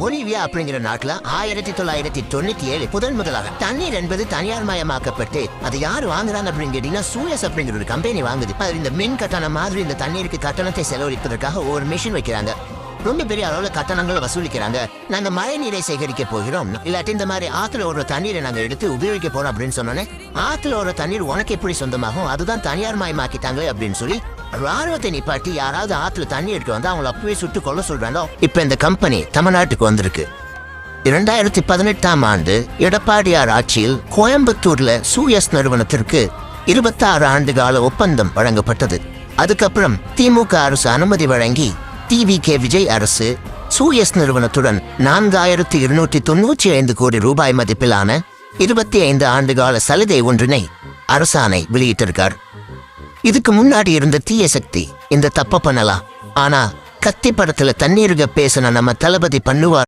Bolivia அப்படிங்கிற நாட்டுல 1997 முதன் முதலாக தண்ணீர் என்பது தனியார் மயமாக்கப்பட்டு அது யாரு வாங்குறாங்க அப்படின்னு கேட்டீங்கன்னா சூயஸ் அப்படிங்கிற ஒரு கம்பெனி வாங்குது. அது இந்த மின் கட்டணம் மாதிரி இந்த தண்ணீருக்கு கட்டணத்தை செலவழிப்பதற்காக ஒரு மிஷின் வைக்கிறாங்க. ரொம்ப பெரிய அளவுல கட்டணங்களை வசூலிக்கிறாங்க. நாங்க மழை நீரை சேகரிக்க போகிறோம், இல்லாட்டி இந்த மாதிரி ஆத்துல ஒரு தண்ணீரை நாங்க எடுத்து உபயோகிக்க போறோம் அப்படின்னு சொன்னோன்னே ஆத்துல ஒரு தண்ணீர் உனக்கு எப்படி சொந்தமாகும், அதுதான் தனியார் மயமாக்கிட்டாங்க அப்படின்னு சொல்லி ராணுவத்தை நிப்பாட்டி யாராவது ஆத்துல தண்ணி எடுக்க வந்து அவங்களை அப்பவே சுட்டு கொள்ள சொல்றாங்க. இப்ப இந்த கம்பெனி தமிழ்நாட்டுக்கு வந்திருக்கு. 2018ஆம் ஆண்டு எடப்பாடியார் ஆட்சியில் கோயம்புத்தூர்ல சூயஸ் நிறுவனத்திற்கு 26 ஆண்டு கால ஒப்பந்தம் வழங்கப்பட்டது. அதுக்கப்புறம் திமுக அரசு அனுமதி வழங்கி டிவிகே விஜய் அரசு சூயஸ் நிறுவனத்துடன் 4295 கோடி ரூபாய் மதிப்பிலான 25 ஆண்டுகால சலுகை ஒன்றினை அரசாணை வெளியிட்டிருக்கார். இதுக்கு முன்னாடி இருந்த தீய சக்தி இந்த தப்ப பண்ணலாம், ஆனா கத்தி படத்துல தண்ணீருக பேசின நம்ம தளபதி பண்ணுவார்.